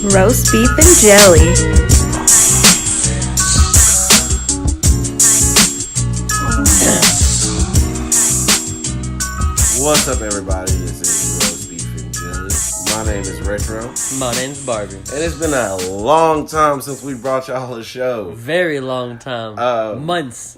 Roast beef and jelly. What's up, everybody? This is Roast Beef and Jelly. My name is Retro. My name's Barbie. And it's been a long time since we brought y'all a show. Very long time. Months.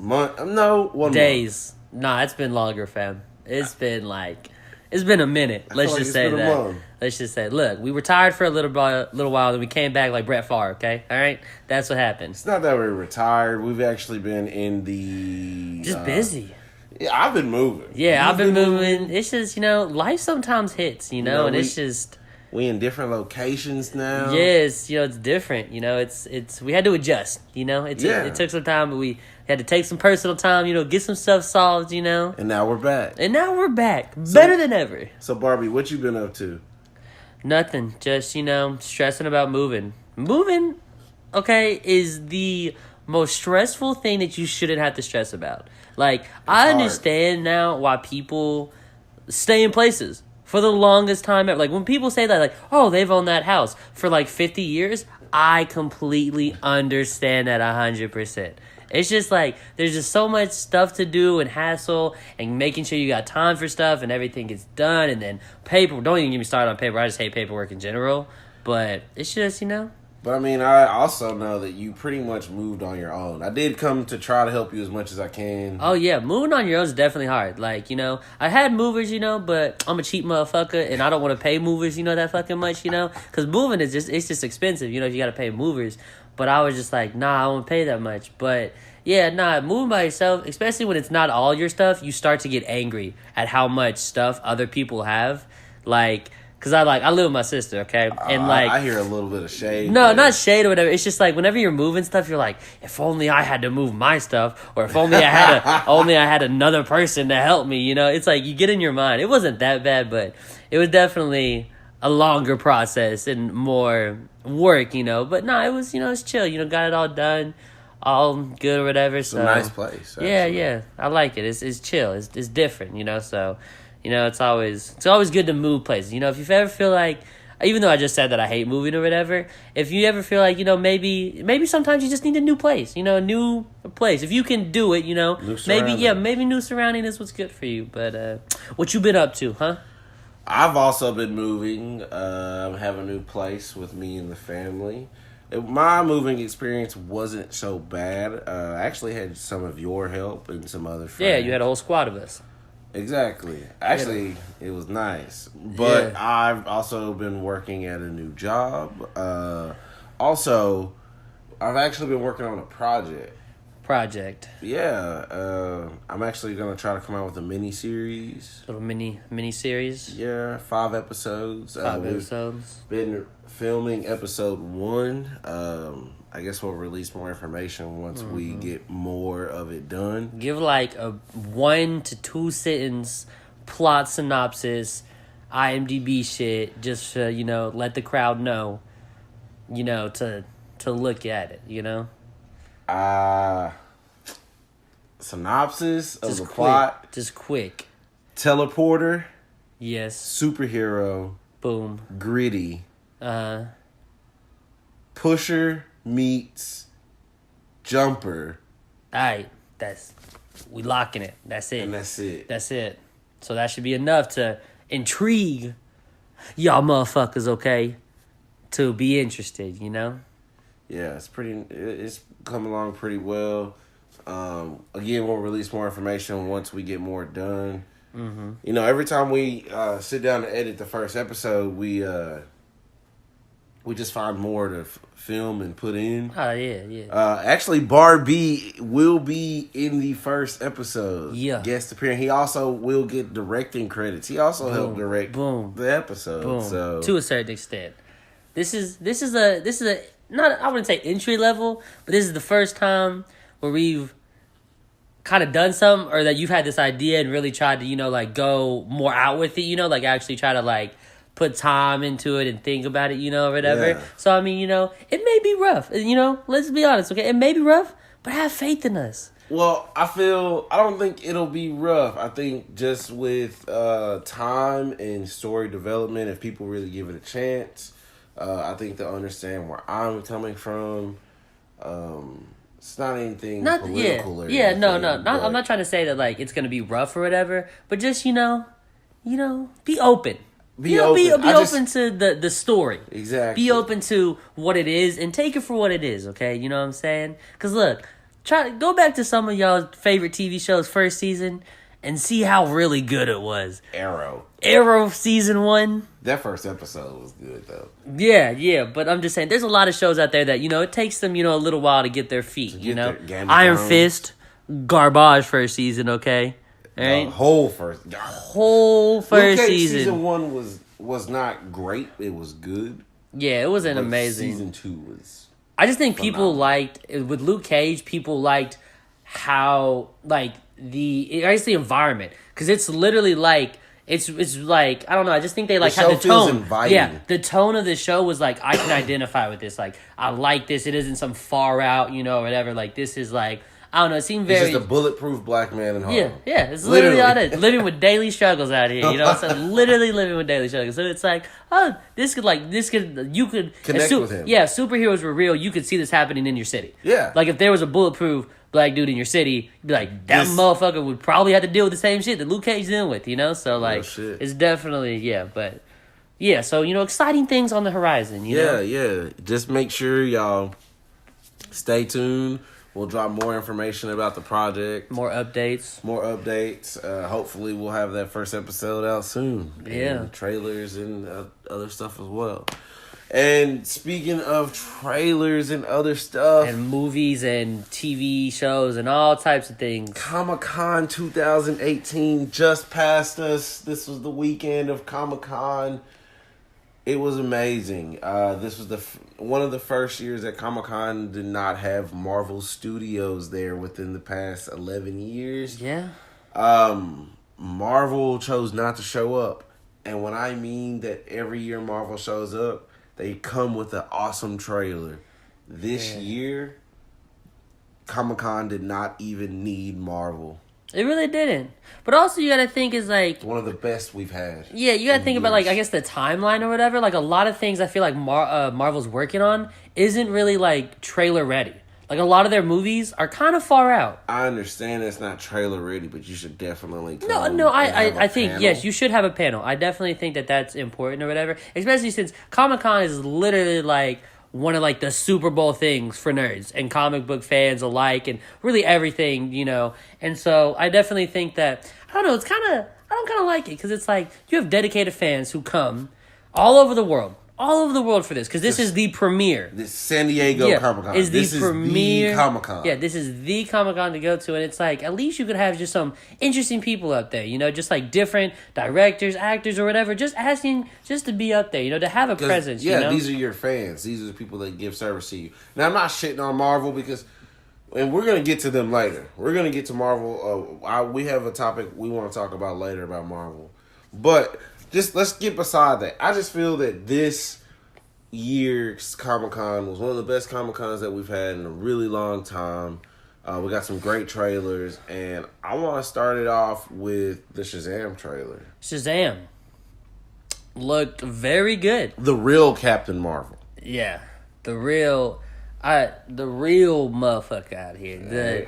Days. Nah, it's been longer, fam. It's been a minute. Let's just say that. Let's just say, look, we were tired for a little while, then we came back like Brett Favre, okay? All right? That's what happened. It's not that we're retired. We've actually been in the... Just busy. Yeah, I've been moving. Yeah, I've been moving. It's just, life sometimes hits, and it's just... We in different locations now. Yes, it's different. It's we had to adjust. It took some time, but we had to take some personal time. Get some stuff solved. And now we're back. Better than ever. So Barbie, what you been up to? Nothing. Just stressing about moving. Moving, okay, is the most stressful thing that you shouldn't have to stress about. I understand now why people stay in places for the longest time ever. When people say that, oh, they've owned that house for 50 years, I completely understand that 100%. It's just there's just so much stuff to do and hassle and making sure you got time for stuff and everything gets done. And then paper, don't even get me started on paper. I just hate paperwork in general. But it's just, But I also know that you pretty much moved on your own. I did come to try to help you as much as I can. Oh yeah, moving on your own is definitely hard. I had movers, but I'm a cheap motherfucker and I don't want to pay movers, that fucking much, because moving is just expensive, if you got to pay movers. But I was just nah, I won't pay that much. But yeah, moving by yourself, especially when it's not all your stuff, you start to get angry at how much stuff other people have. Cause I live with my sister, okay, and I hear a little bit of shade. No, not shade or whatever. It's just whenever you're moving stuff, you're if only I had to move my stuff, or if only I had only another person to help me. It's you get in your mind. It wasn't that bad, but it was definitely a longer process and more work. But no, it was it's chill. Got it all done, all good or whatever. It's a nice place. Actually. Yeah, I like it. It's chill. It's different. So. It's always good to move places. If you ever feel even though I just said that I hate moving or whatever, if you ever feel maybe sometimes you just need a new place, a new place. If you can do it, maybe new surrounding is what's good for you. But what you been up to, huh? I've also been moving. Have a new place with me and the family. My moving experience wasn't so bad. I actually had some of your help and some other friends. Yeah, you had a whole squad of us. Exactly. Actually, it was nice. But I've also been working at a new job. Also, I've actually been working on a project. Yeah. I'm actually going to try to come out with a mini-series. Little mini-series? Yeah, 5 episodes. 5 episodes. Been filming episode 1. I guess we'll release more information once we get more of it done. Give a 1 to 2 sentence plot synopsis, IMDb shit, just to, let the crowd know, to look at it, Synopsis of just the quick, plot. Just quick. Teleporter. Yes. Superhero. Boom. Gritty. Pusher meets Jumper. Alright, we locking it. That's it. And that's it. So that should be enough to intrigue y'all motherfuckers, okay? To be interested, Yeah, it's come along pretty well. Again, we'll release more information once we get more done. Mm-hmm. Every time we sit down to edit the first episode, we just find more to film and put in. Oh, yeah. Actually, Barbie will be in the first episode. Yeah. Guest appearing. He also will get directing credits. He also helped direct the episode. Boom. So to a certain extent. This is a not, I wouldn't say entry level, but this is the first time where we've kind of done something, or that you've had this idea and really tried to, go more out with it, actually try to, put time into it and think about it, or whatever. Yeah. So, it may be rough. Let's be honest, okay? It may be rough, but have faith in us. Well, I don't think it'll be rough. I think just with time and story development, if people really give it a chance, I think they'll understand where I'm coming from. It's not anything Not political or yeah, no, anything, no. I'm not trying to say that like it's gonna be rough or whatever, but just be open. Be open. Be open to the story. Exactly. Be open to what it is and take it for what it is. Okay, you know what I'm saying? Because look, go back to some of y'all's favorite TV shows first season and see how really good it was. Arrow season 1. That first episode was good though. Yeah, but I'm just saying, there's a lot of shows out there that it takes them a little while to get their feet. Iron Fist, garbage first season. Okay, all right. The whole first Luke Cage season. Season 1 was not great. It was good. Yeah, it wasn't But amazing. Season 2 was. I just think people liked with Luke Cage. People liked how I guess the environment, because it's literally like. It's like, I don't know, I just think they like had the tone. Inviting. Yeah, the tone of the show was like, I can identify with this. Like, I like this. It isn't some far out, whatever. Like, this is like, I don't know, it seemed very... It's just a bulletproof black man in Harlem. Yeah, it's literally all that. Living with daily struggles out here, So literally living with daily struggles. So it's like, you could... Connect with him. Yeah, if superheroes were real, you could see this happening in your city. Yeah. Like, if there was a bulletproof black dude in your city, you'd be like, that motherfucker would probably have to deal with the same shit that Luke Cage dealing with, So, like, it's definitely, but... Yeah, so, exciting things on the horizon, Yeah. Just make sure y'all stay tuned. We'll drop more information about the project. More updates. Hopefully we'll have that first episode out soon. Yeah. And trailers and other stuff as well. And speaking of trailers and other stuff. And movies and TV shows and all types of things. Comic-Con 2018 just passed us. This was the weekend of Comic-Con. It was amazing. This was one of the first years that Comic-Con did not have Marvel Studios there within the past 11 years. Yeah. Marvel chose not to show up. And when I mean that every year Marvel shows up, they come with an awesome trailer. This year, Comic-Con did not even need Marvel. It really didn't. But also you gotta think is like... One of the best we've had. Yeah, you gotta think about like, I guess the timeline or whatever. Like a lot of things I feel like Marvel's working on isn't really like trailer ready. Like a lot of their movies are kind of far out. I understand it's not trailer ready, but you should definitely I think, yes, you should have a panel. I definitely think that that's important or whatever. Especially since Comic-Con is literally like one of like the Super Bowl things for nerds and comic book fans alike and really everything, And so I definitely think that, I don't know, I don't kind of like it because it's like you have dedicated fans who come all over the world for this because this is the premiere. This San Diego Comic-Con. This is the premiere Comic-Con. Yeah, this is the Comic-Con to go to, and it's like at least you could have just some interesting people up there, just like different directors, actors, or whatever, just asking just to be up there, to have a presence. Yeah, these are your fans. These are the people that give service to you. Now I'm not shitting on Marvel because, and we're gonna get to them later. We're gonna get to Marvel. We have a topic we want to talk about later about Marvel, but. Just let's get beside that. I just feel that this year's Comic-Con was one of the best Comic-Cons that we've had in a really long time. We got some great trailers, and I want to start it off with the Shazam trailer. Shazam looked very good. The real Captain Marvel. Yeah, the real motherfucker out here.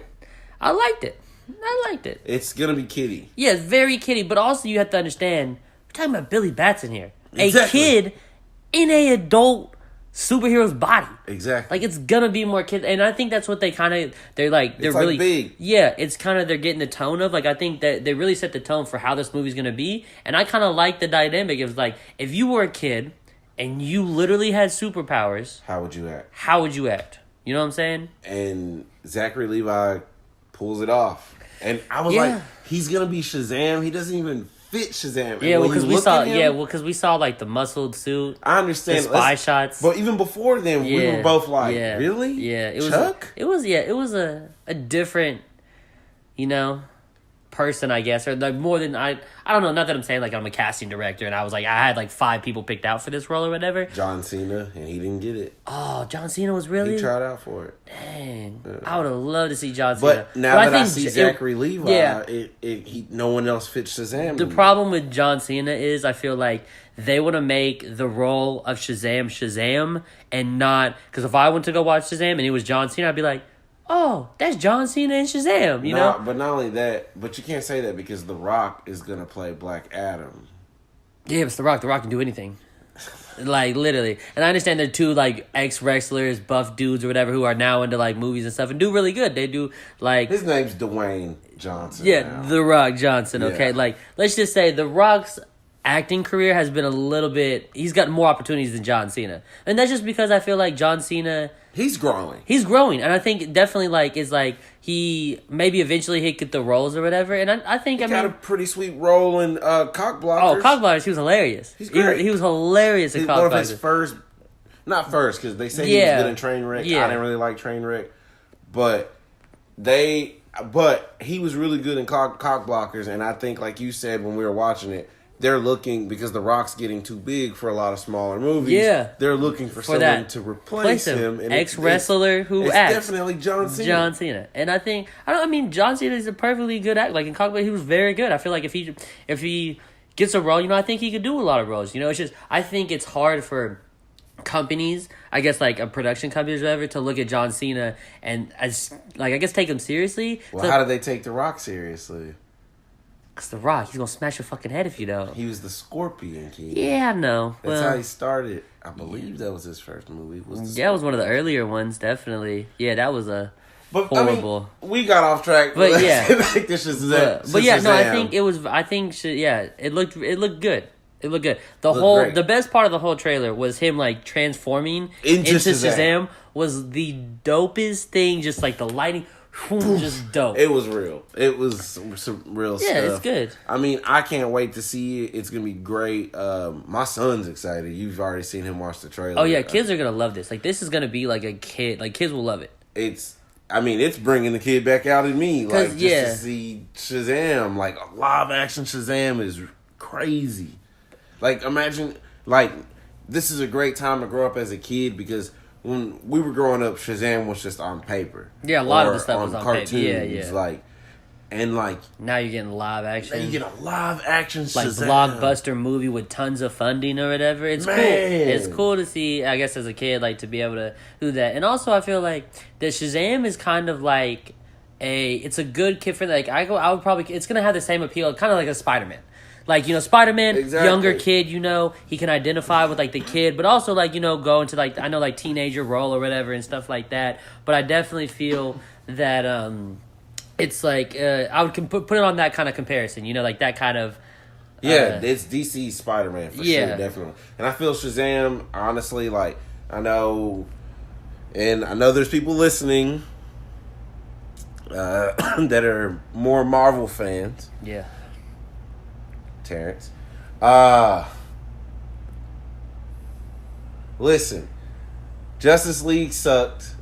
I liked it. It's gonna be kiddie. Yeah, it's very kiddie, but also you have to understand. Talking about Billy Batson here. Exactly. A kid in a adult superhero's body. Exactly. Like it's gonna be more kids, and I think that's what they're really big. Yeah, it's kind of they're getting the tone of like I think that they really set the tone for how this movie's gonna be, and I kind of like the dynamic. It was like if you were a kid and you literally had superpowers, how would you act? You know what I'm saying? And Zachary Levi pulls it off, and I was like, he's gonna be Shazam. He doesn't even fit Shazam. Yeah, because we saw like the muscled suit. I understand the spy shots, but even before then, we were both like, really? Yeah, Chuck? It was a different, person, I guess, or like more than I don't know. Not that I'm saying like I'm a casting director and I was like I had like 5 people picked out for this role or whatever. John Cena, and he didn't get it. Oh, John Cena was really. He tried out for it. Dang, I would have loved to see John Cena. But now that I see think Zachary Levi, yeah. no one else fits Shazam. The problem with John Cena is I feel like they want to make the role of Shazam and not, because if I went to go watch Shazam and it was John Cena, I'd be like, oh, that's John Cena and Shazam, you know? But not only that, but you can't say that because The Rock is going to play Black Adam. Yeah, but it's The Rock. The Rock can do anything. Like, literally. And I understand they're 2, like, ex-wrestlers, buff dudes or whatever who are now into, like, movies and stuff and do really good. They do, like... His name's Dwayne Johnson. Yeah, now. The Rock Johnson, okay? Yeah. Like, let's just say The Rock's acting career has been a little bit... He's got more opportunities than John Cena. And that's just because I feel like John Cena... He's growing. He's growing, and I think definitely like is like he maybe eventually he'd get the roles or whatever. And I think He got a pretty sweet role in Cock Blockers. Oh, Cock Blockers, he was hilarious. He's great. He was hilarious in Cock One Blockers. of his first, not first, because they say he was good in Trainwreck. Yeah. I didn't really like Trainwreck, but he was really good in Cock Blockers, and I think, like you said when we were watching it, they're looking, because The Rock's getting too big for a lot of smaller movies. Yeah. They're looking for someone that. to replace him. And Ex-wrestler who it's acts. definitely John Cena. John Cena. And I think, John Cena is a perfectly good actor. Like in Cock Blockers, he was very good. I feel like if he gets a role, I think he could do a lot of roles. It's just, I think it's hard for companies, I guess like a production company or whatever, to look at John Cena and as, like, I guess take him seriously. Well, how do they take The Rock seriously? Because The Rock, he's going to smash your fucking head if you don't. He was the Scorpion King. Yeah, I know. That's how he started. I believe that was his first movie. That was one of the earlier ones, definitely. Yeah, that was horrible. We got off track. But yeah. But yeah, no, it looked good. It looked good. The best part of the whole trailer was him like transforming into Shazam was the dopest thing. Just like the lighting, just dope. It was real. It was some real stuff. Yeah, it's good. I can't wait to see it. It's gonna be great. My son's excited. You've already seen him watch the trailer. Oh yeah, kids are gonna love this. Like this is gonna be like a kid. Like kids will love it. It's bringing the kid back out in me. Like just to see Shazam, like live action Shazam is crazy. Like imagine, like this is a great time to grow up as a kid because when we were growing up, Shazam was just on paper. Yeah, a lot of the stuff was on cartoons, paper. Yeah. And now you're getting live action. Now you get a live action like Shazam. blockbuster movie with tons of funding or whatever. It's cool. It's cool to see, I guess, as a kid, like to be able to do that. And also, I feel like the Shazam is kind of like it's a good kid for like it's gonna have the same appeal, kind of like a Spider-Man. Like, Spider-Man, exactly. Younger kid, he can identify with, like, the kid, but also, like, go into, like, I know, like, teenager role or whatever and stuff like that. But I definitely feel that it's, like, I would put it on that kind of comparison, like, that kind of... it's DC Spider-Man for sure, definitely. And I feel Shazam, honestly, like, I know there's people listening that are more Marvel fans. Yeah. Terrence. Listen, Justice League sucked.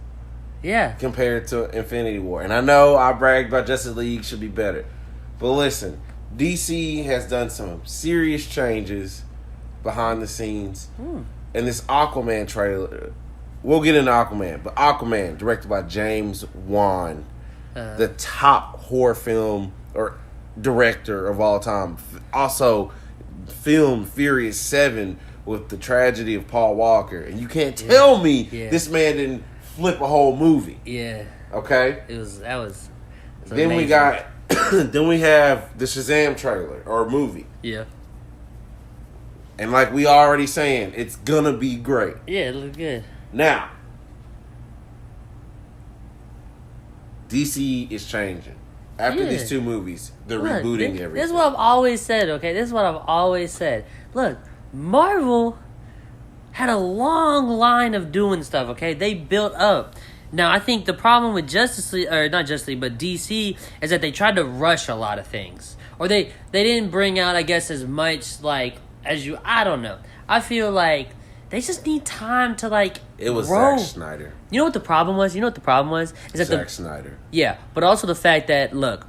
Yeah. Compared to Infinity War. And I know I bragged about Justice League should be better. But listen, DC has done some serious changes behind the scenes. And this Aquaman trailer, we'll get into Aquaman, but Aquaman, directed by James Wan, the top horror film or director of all time, also filmed Furious 7 with the tragedy of Paul Walker, and you can't tell me this man didn't flip a whole movie. Yeah. Okay. It was then amazing. We got then we have the Shazam trailer or movie. Yeah. And like we already saying, it's gonna be great. Yeah, it looks good. Now, DC is changing. After these 2 movies, they're rebooting everything. This is what I've always said, okay? This is what I've always said. Look, Marvel had a long line of doing stuff, okay? They built up. Now, I think the problem with Justice League, or not Justice League, but DC, is that they tried to rush a lot of things. Or they didn't bring out, I guess, as much, like, I don't know. I feel like they just need time to, like, it was grow. Zack Snyder. You know what the problem was? Is that Zack Snyder. Yeah, but also the fact that, look,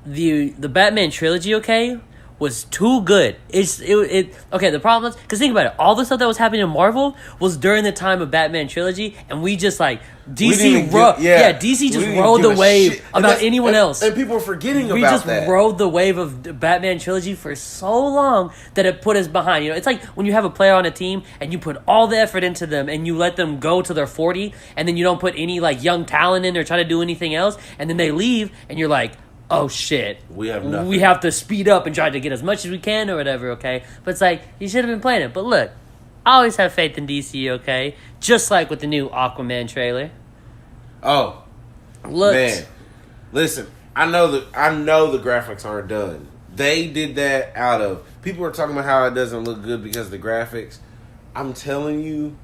the Batman trilogy, okay, was too good. Okay. The problem is because think about it, all the stuff that was happening in Marvel was during the time of Batman trilogy, and we just like DC DC just rode the wave about anyone else, and people are forgetting we about just that. rode the wave of the Batman trilogy for so long that it put us behind. You know, it's like when you have a player on a team and you put all the effort into them and you let them go to their 40, and then you don't put any like young talent in or try to do anything else, and then they leave, and you're like, oh shit, we have nothing. We have to speed up and try to get as much as we can or whatever, okay? But it's like, you should have been playing it. But look, I always have faith in DC, okay? Just like with the new Aquaman trailer. Oh, man, listen, I know the graphics aren't done. They did that out of, people are talking about how it doesn't look good because of the graphics. I'm telling you,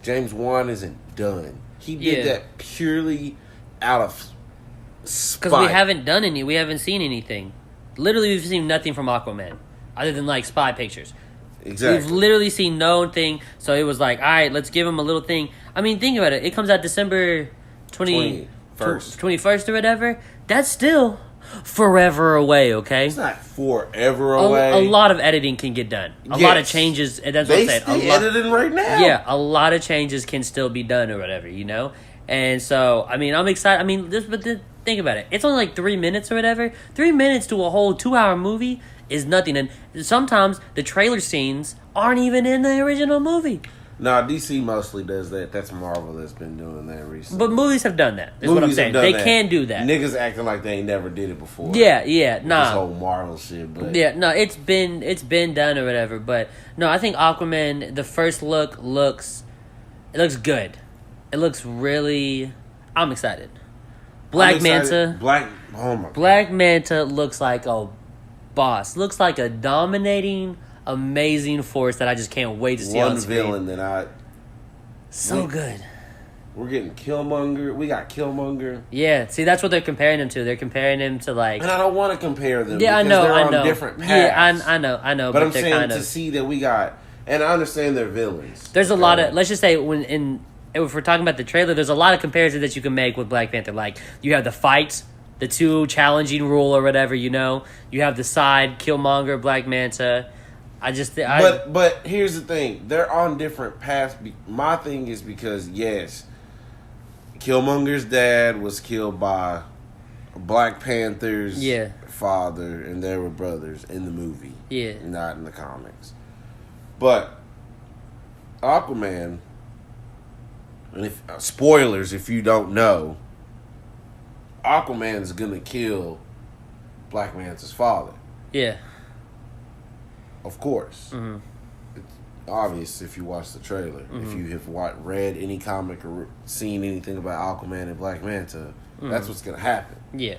James Wan isn't done. He did that purely out of because we haven't done any. We haven't seen anything. Literally, we've seen nothing from Aquaman other than like spy pictures. Exactly. We've literally seen no thing. So it was like, all right, let's give him a little thing. I mean, think about it. It comes out December 21st or whatever. That's still forever away. Okay, it's not forever away. A lot of editing can get done. A lot of changes. And that's what I'm saying. They editing right now. Yeah, a lot of changes can still be done or whatever. You know. And so, I mean, I'm excited. I mean, think about it. It's only like 3 minutes or whatever. 3 minutes to a whole 2-hour movie is nothing. And sometimes the trailer scenes aren't even in the original movie. Nah, DC mostly does that. That's Marvel that's been doing that recently. But movies have done that. Is what I'm saying. They can do that. Niggas acting like they ain't never did it before. Yeah, nah. This whole Marvel shit, but yeah, no, it's been done or whatever. But no, I think Aquaman. The first look looks good. It looks really. I'm excited. Black Manta looks like a boss. Looks like a dominating, amazing force that I just can't wait to see on screen. One villain good. We're getting Killmonger. We got Killmonger. Yeah, see, that's what they're comparing him to. They're comparing him to like. And I don't want to compare them. Yeah, because I know. On different paths. Yeah, I know. But I'm saying to see that we got, and I understand they're villains. There's a lot of. Let's just say if we're talking about the trailer, there's a lot of comparisons that you can make with Black Panther. Like, you have the fights, the two challenging rule or whatever, you know. You have the side, Killmonger, Black Manta. But here's the thing. They're on different paths. My thing is because, yes, Killmonger's dad was killed by Black Panther's father, and they were brothers in the movie. Yeah. Not in the comics. But Aquaman... And spoilers, if you don't know, Aquaman's gonna kill Black Manta's father. Yeah. Of course. Mm-hmm. It's obvious if you watch the trailer. Mm-hmm. If you have read any comic or seen anything about Aquaman and Black Manta, that's what's gonna happen. Yeah.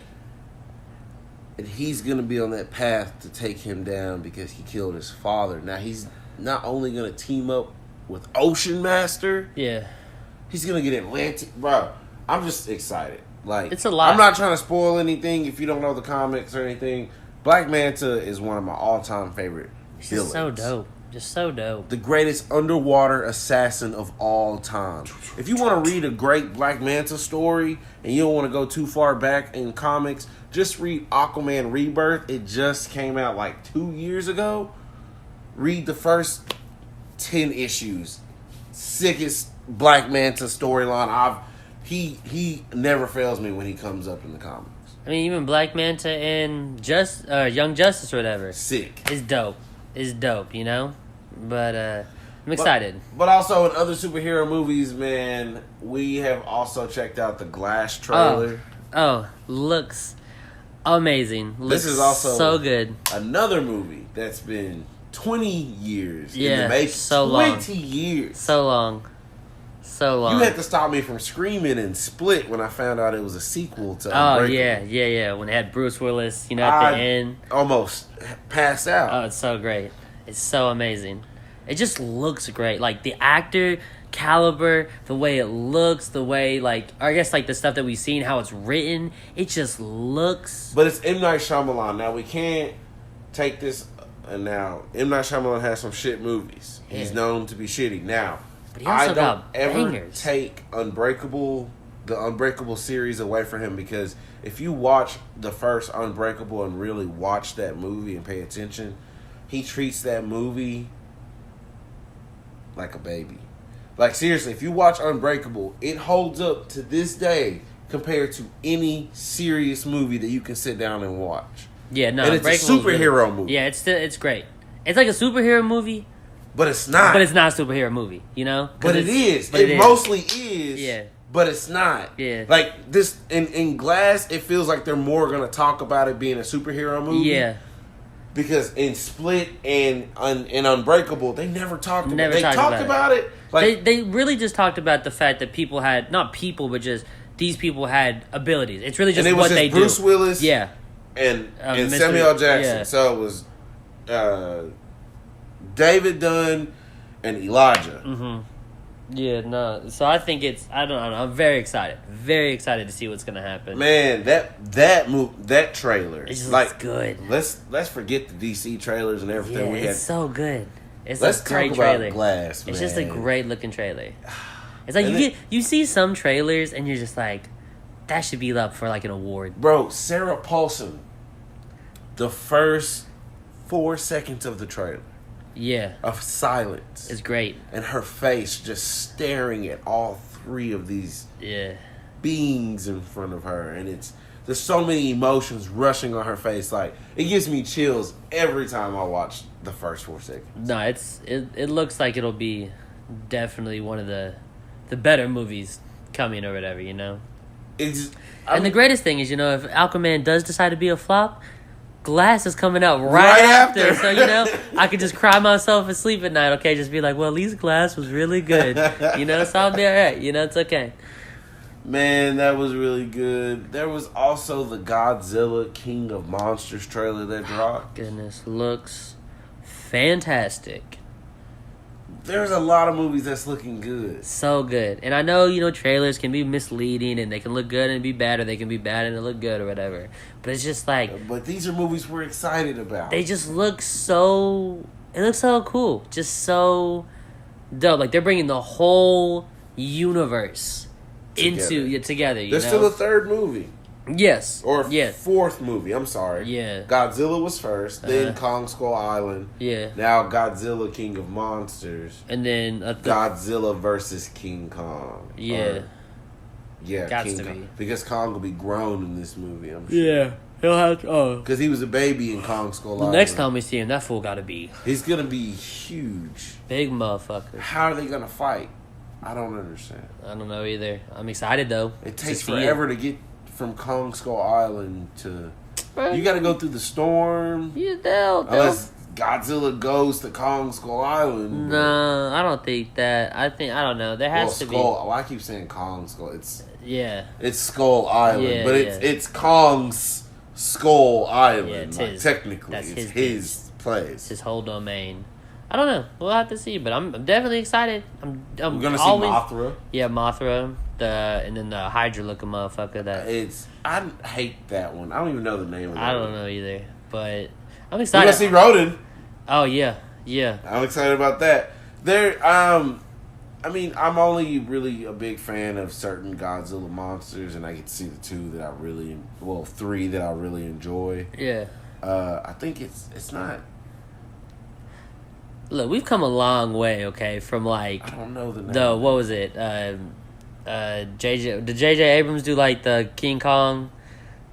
And he's gonna be on that path to take him down because he killed his father. Now he's not only gonna team up with Ocean Master. Yeah. He's gonna get Atlantic, bro. I'm just excited. Like, it's a lot. I'm not trying to spoil anything if you don't know the comics or anything. Black Manta is one of my all-time favorite villains. Just so dope. The greatest underwater assassin of all time. If you want to read a great Black Manta story and you don't want to go too far back in comics, just read Aquaman Rebirth. It just came out like 2 years ago. Read the first 10 issues. Sickest Black Manta storyline. He never fails me when he comes up in the comics. I mean, even Black Manta and Young Justice or whatever. Sick. It's dope, you know? But I'm excited. But also in other superhero movies, man, we have also checked out the Glass trailer. Oh, looks amazing. Looks this is also so good. Another movie that's been 20 years in the making. So 20 long. years. So long. You had to stop me from screaming and Split when I found out it was a sequel to Unbreakable. Yeah. When it had Bruce Willis, at the end. Almost passed out. Oh, it's so great. It's so amazing. It just looks great. Like, the actor caliber, the way it looks, the way, I guess, the stuff that we've seen, how it's written, it just looks... But it's M. Night Shyamalan. Now, we can't take this... And now, M. Night Shyamalan has some shit movies. He's known to be shitty. Now... But he also I don't got ever bangers. take Unbreakable the Unbreakable series away from him, because if you watch the first Unbreakable and really watch that movie and pay attention, he treats that movie like a baby. Like, seriously, if you watch Unbreakable, it holds up to this day compared to any serious movie that you can sit down and watch. Yeah, no, and it's a superhero movie. Yeah, it's great. It's like a superhero movie, but it's not. But it's not a superhero movie, you know? But it is. It mostly is. Yeah. But it's not. Yeah. Like, this, in Glass, it feels like they're more going to talk about it being a superhero movie. Yeah. Because in Split and Unbreakable, they never talked about it. They talked about it. Like, they really just talked about the fact that people had, not people, but just these people had abilities. It's really just what they do. Bruce Willis. Yeah. And Samuel Jackson. Yeah. So it was David Dunn and Elijah. Mm-hmm. Yeah, no. So I think I don't know. I'm very excited. Very excited to see what's going to happen. Man, that trailer. It just like, looks good. Let's forget the DC trailers and everything yeah, we had. It's so good. It's let's a great talk trailer. About Glass, man. It's just a great looking trailer. It's like you see some trailers and you're just like, that should be up for like an award. Bro, Sarah Paulson, the first 4 seconds of the trailer. Yeah. Of silence. It's great. And her face just staring at all three of these beings in front of her. And there's so many emotions rushing on her face. Like, it gives me chills every time I watch the first 4 seconds. No, it looks like it'll be definitely one of the better movies coming or whatever, you know? And the greatest thing is, you know, if Aquaman does decide to be a flop, Glass is coming out right after. So, you know, I could just cry myself asleep at night, okay? Just be like, well, at least Glass was really good. You know, so I'll be all right. You know, it's okay. Man, that was really good. There was also the Godzilla King of Monsters trailer that dropped. Goodness, looks fantastic. There's a lot of movies that's looking good. So good. And I know, you know, trailers can be misleading and they can look good and be bad, or they can be bad and look good or whatever. But it's just like... But these are movies we're excited about. They just look so... It looks so cool. Just so dope. Like, they're bringing the whole universe together. There's still a third movie. Yes. Or fourth movie. I'm sorry. Yeah. Godzilla was first, then Kong Skull Island. Yeah. Now Godzilla King of Monsters. And then Godzilla versus King Kong. Yeah. King Kong. Because Kong will be grown in this movie, I'm sure. Yeah. He'll have to, because he was a baby in Kong Skull Island. The next time we see him, that fool gotta be... He's gonna be huge. Big motherfucker. How are they gonna fight? I don't understand. I don't know either. I'm excited, though. It takes forever to get from Kong Skull Island to... You gotta go through the storm. Yeah, unless Godzilla goes to Kong Skull Island. No, I don't think that. I don't know. There has to be... Well, I keep saying Kong Skull. It's Skull Island. But it's Kong's Skull Island. Yeah, technically. It's his place. It's his whole domain. I don't know. We'll have to see, but I'm definitely excited. We're gonna see Mothra. Yeah, Mothra. And then the Hydra looking motherfucker. I hate that one. I don't even know the name of it. I don't know either, but I'm excited. We're gonna see Rodan. Oh yeah. I'm excited about that. I mean, I'm only really a big fan of certain Godzilla monsters, and I get to see the three that I really enjoy. Yeah. I think it's not. Look, we've come a long way, okay, from like... I don't know the name. What was it? Did J.J. Abrams do like the King Kong?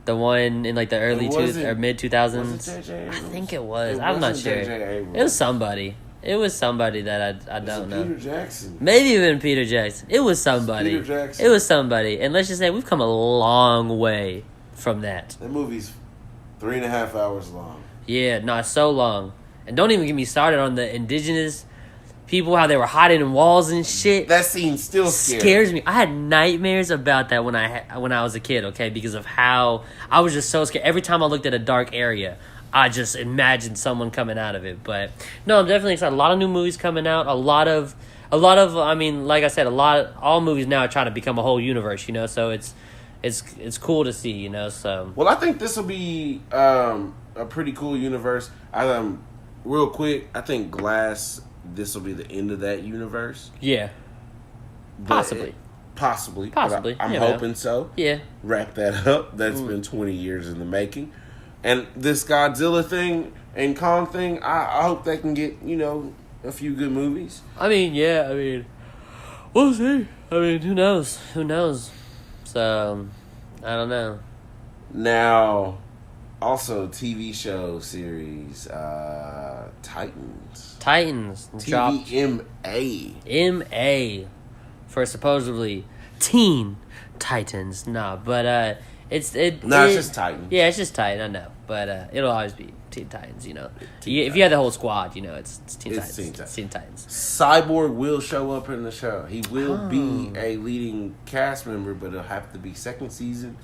The one in like the early mid 2000s? I think it was. I'm not sure. It was somebody. It was somebody that I don't know. Peter Jackson. Maybe even Peter Jackson. It was somebody. Peter Jackson. It was somebody. And let's just say we've come a long way from that. That movie's 3.5 hours long. Yeah, not so long. And don't even get me started on the indigenous people, how they were hiding in walls and shit. That scene still scares me. I had nightmares about that when I was a kid, okay? Because of how I was just so scared. Every time I looked at a dark area, I just imagined someone coming out of it. But no, I'm definitely excited. A lot of new movies coming out. A lot of I mean, like I said, all movies now are trying to become a whole universe, you know? So it's cool to see, you know? So well, I think this will be a pretty cool universe. Real quick, I think Glass, this will be the end of that universe. Yeah. Possibly. Possibly. Possibly. I'm You know. hoping so. Yeah. Wrap that up. That's been 20 years in the making. And this Godzilla thing and Kong thing, I hope they can get, a few good movies. I mean, yeah. I mean, we'll see. I mean, who knows? Who knows? So, I don't know. Now, also TV show series, Titans. Titans dropped TVMA. MA for supposedly Teen Titans. Nah, but it's just Titans. Yeah, it's just Titan. I know, but it'll always be Teen Titans. If you have the whole squad, it's Teen Titans. It's Teen Titans. Cyborg will show up in the show. He will be a leading cast member, but it'll have to be second season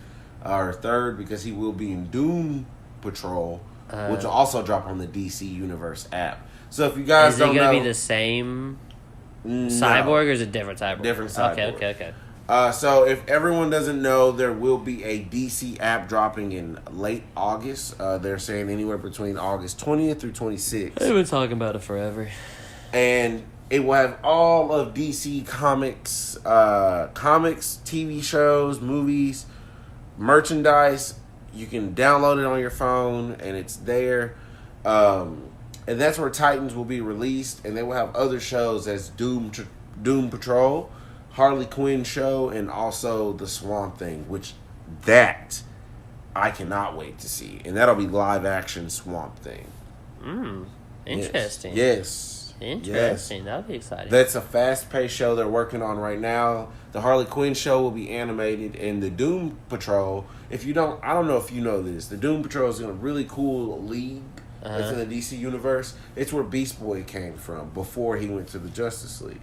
or third because he will be in Doom Patrol, which will also drop on the DC Universe app. So if you guys don't know, is it going to be the same cyborg or is it a different cyborg? Different cyborg. Okay. So if everyone doesn't know, there will be a DC app dropping in late August. They're saying anywhere between August 20th through 26th. They've been talking about it forever. And it will have all of DC Comics, TV shows, movies, merchandise. You can download it on your phone, and it's there. And that's where Titans will be released, and they will have other shows as Doom Patrol, Harley Quinn show, and also the Swamp Thing, which that I cannot wait to see. And that'll be live action Swamp Thing. Interesting. Yes. Interesting. That'll be exciting. That's a fast-paced show they're working on right now. The Harley Quinn show will be animated, and the Doom Patrol, I don't know if you know this, the Doom Patrol is in a really cool league that's in the DC universe. It's where Beast Boy came from before he went to the Justice League.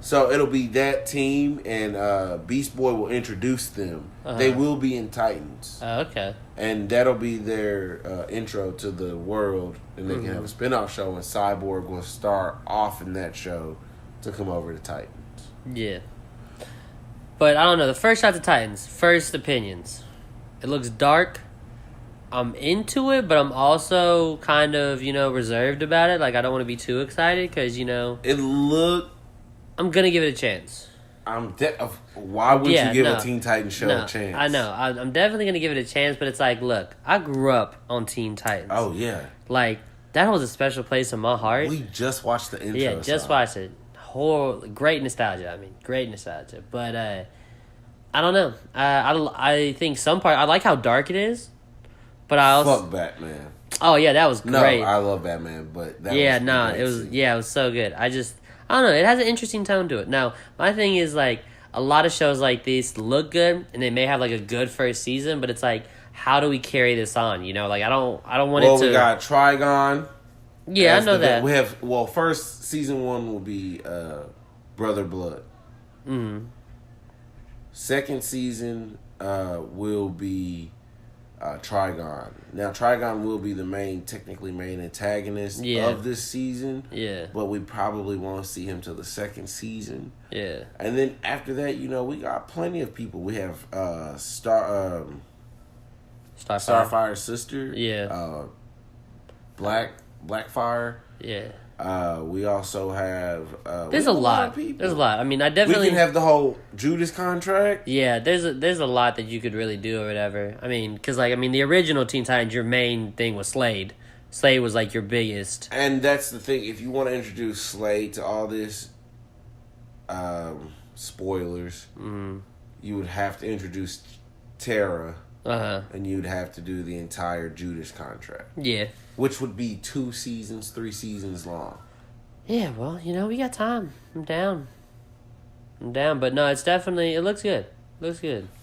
So it'll be that team, and Beast Boy will introduce them. They will be in Titans. Okay. And that'll be their intro to the world, and they can have a spin-off show, and Cyborg will start off in that show to come over to Titans. Yeah. But I don't know. The first shot to Titans, first opinions. It looks dark. I'm into it, but I'm also kind of, reserved about it. Like, I don't want to be too excited because, It looked... I'm going to give it a chance. Why would you give a Teen Titans show a chance? I know. I'm definitely going to give it a chance, but it's like, look, I grew up on Teen Titans. Oh, yeah. Like, that holds a special place in my heart. We just watched the intro. Yeah, just watched it. Great nostalgia. Great nostalgia. But, I don't know. I think some part... I like how dark it is. But I also... Fuck Batman. Oh, yeah, that was great. No, I love Batman, but that it was so good. I don't know, it has an interesting tone to it. Now, my thing is, like, a lot of shows like this look good, and they may have, like, a good first season, but it's like, how do we carry this on, Like, I don't want it to... Well, we got Trigon. Yeah, I know that. We have... Well, first, season 1 will be Brother Blood. Mm-hmm. Second season will be... Trigon. Now, Trigon will be the technically main antagonist of this season. Yeah. But we probably won't see him till the second season. Yeah. And then after that, we got plenty of people. We have Starfire's sister. Yeah. Blackfire. Yeah. We also have... there's a lot of people. There's a lot. I mean, I definitely... We can have the whole Judas contract. Yeah, there's a lot that you could really do or whatever. I mean, because, the original Teen Titans, your main thing was Slade. Slade was, your biggest. And that's the thing. If you want to introduce Slade to all this, spoilers, you would have to introduce Terra. And you'd have to do the entire Judas contract. Yeah. Which would be 2 seasons, 3 seasons long. Yeah, well, we got time. I'm down. But no, it's definitely... It looks good.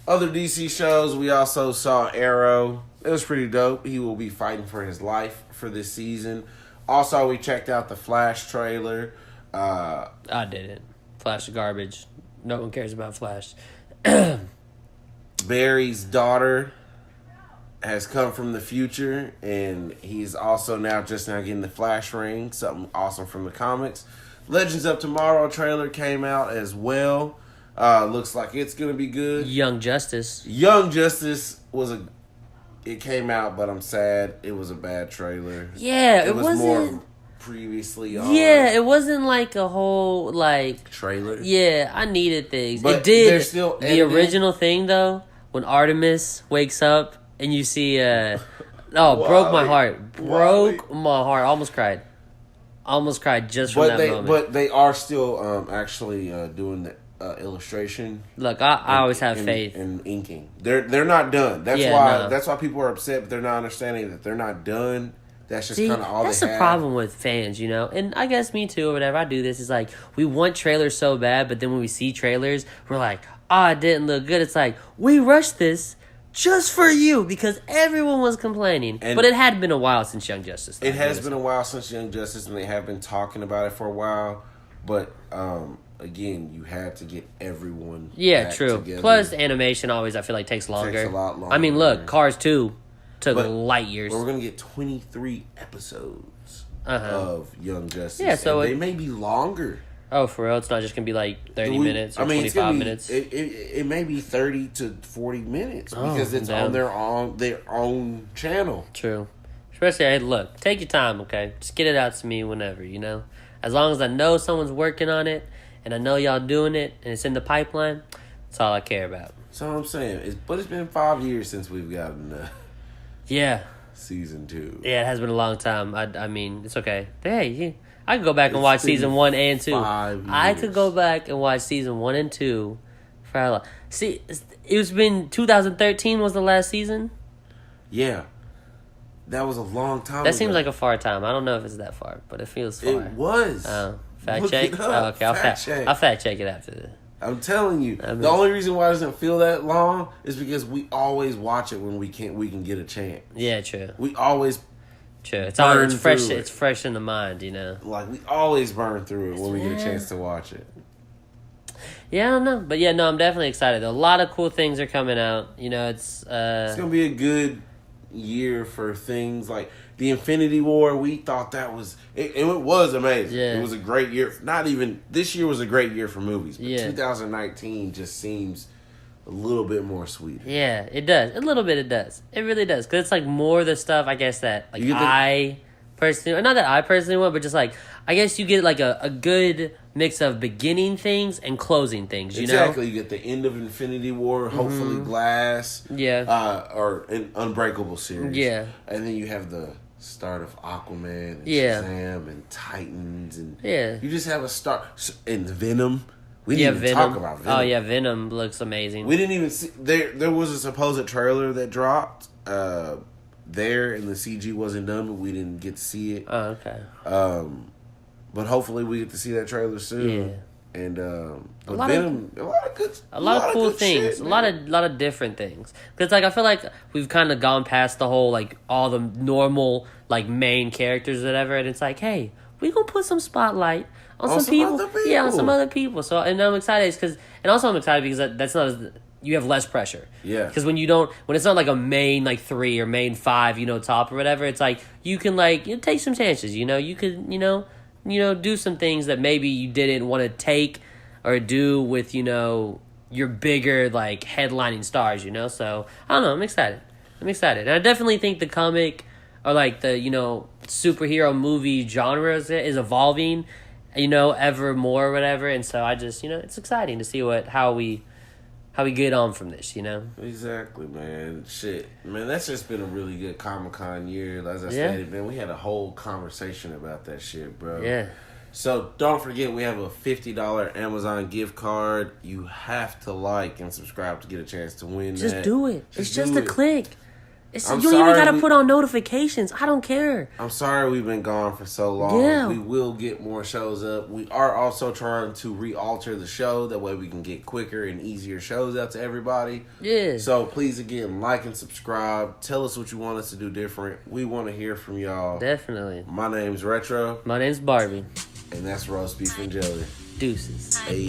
Other DC shows, we also saw Arrow. It was pretty dope. He will be fighting for his life for this season. Also, we checked out the Flash trailer. I didn't. Flash is garbage. No one cares about Flash. Barry's daughter has come from the future, and he's also now getting the Flash ring, something awesome from the comics. Legends of Tomorrow trailer came out as well. Looks like it's gonna be good. Young Justice it came out, but I'm sad. It was a bad trailer. Yeah, it wasn't. previously on. Yeah, it wasn't like a whole like trailer. Yeah, I needed things. But it did. they're still the editing. original thing though, when Artemis wakes up and you see broke my heart. Broke my heart. Almost cried. Almost cried just from that moment. But they are still actually doing the illustration. Look, I always have faith in inking. They're not done. That's why people are upset. But they're not understanding that they're not done. That's just kind of all. That's they the have. problem with fans, you know. And I guess me too, or whatever. I do this is like we want trailers so bad, but then when we see trailers, we're like, it didn't look good. It's like we rushed this just for you because everyone was complaining. But it had been a while since Young Justice. It has been a while since Young Justice, and they have been talking about it for a while. But again, you had to get everyone. Yeah, back true. together. Plus, animation always I feel like takes longer. Takes a lot longer. I mean, look, Cars 2 took light years. We're gonna get 23 episodes of Young Justice. Yeah, so they may be longer. Oh, for real? It's not just gonna be like 30 minutes or 25 minutes. It may be 30 to 40 minutes because it's on their own channel. True. Especially, hey, look, take your time, okay? Just get it out to me whenever, you know? As long as I know someone's working on it and I know y'all doing it and it's in the pipeline, that's all I care about. That's all I'm saying. But it's been 5 years since we've gotten yeah. season 2. Yeah, it has been a long time. I mean, it's okay. Hey, I could go back and watch season 1 and 2. 5 years. I could go back and watch season 1 and 2 for a lot. See, it's been 2013 was the last season. Yeah. That was a long time That ago. seems like a far time. I don't know if it's that far, but it feels far. It was. Fact Look check? it up. Oh, okay, Check. I'll fact check it after this. I'm telling you. The only reason why it doesn't feel that long is because we always watch it when we can get a chance. Yeah, true. We always True. It's burn fresh. through it. It's fresh in the mind, you know. Like we always burn through it when we get a chance to watch it. Yeah, I don't know, but yeah, no, I'm definitely excited. A lot of cool things are coming out. You know, it's gonna be a good year for things like the Infinity War. We thought that was it was amazing. Yeah. It was a great year. Not even this year was a great year for movies, but Yeah. 2019 just seems a little bit more sweet. Yeah, it does. A little bit it does. It really does. Because it's like more the stuff, I guess, that like I personally, or not that I personally want, but just like, I guess you get like a good mix of beginning things and closing things, you know? Exactly. You get the end of Infinity War, hopefully Glass. Yeah. Or an Unbreakable series. Yeah. And then you have the start of Aquaman and Yeah. Shazam and Titans. And Yeah. you just have a start. And Venom. We didn't even talk about Venom. Oh, yeah, Venom looks amazing. We didn't even see... There was a supposed trailer that dropped there, and the CG wasn't done, but we didn't get to see it. Oh, okay. But hopefully we get to see that trailer soon. Yeah. And a but lot Venom, a lot of cool good things, shit, a lot of different things. Because like I feel like we've kind of gone past the whole like all the normal like main characters, or whatever, and it's like, hey, we gonna put some spotlight on some people. other people. Yeah, on some other people. So and I'm excited because, and also I'm excited because that's not as, you have less pressure. Yeah. Because when it's not like a main like 3 or main 5, you know, top or whatever, it's like you can like take some chances. You know, you could do some things that maybe you didn't want to take or do with, you know, your bigger, like, headlining stars, you know? So, I don't know, I'm excited. And I definitely think the comic, or, like, the, you know, superhero movie genre is evolving, you know, ever more or whatever. And so I just, you know, it's exciting to see how we get on from this, you know? Exactly, man. Shit. Man, that's just been a really good Comic-Con year. As I stated, man, we had a whole conversation about that shit, bro. Yeah. So, don't forget, we have a $50 Amazon gift card. You have to like and subscribe to get a chance to win that. Just do it. It's just do a it. click. You I'm don't even sorry gotta put on notifications. I don't care. I'm sorry we've been gone for so long. Yeah. We will get more shows up. We are also trying to re-alter the show. That way we can get quicker and easier shows out to everybody. Yeah. So please, again, like and subscribe. Tell us what you want us to do different. We want to hear from y'all. Definitely. My name's Retro. My name's Barbie. And that's Roast Beef and Jelly. Deuces. Hey.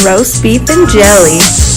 Roast beef and jelly.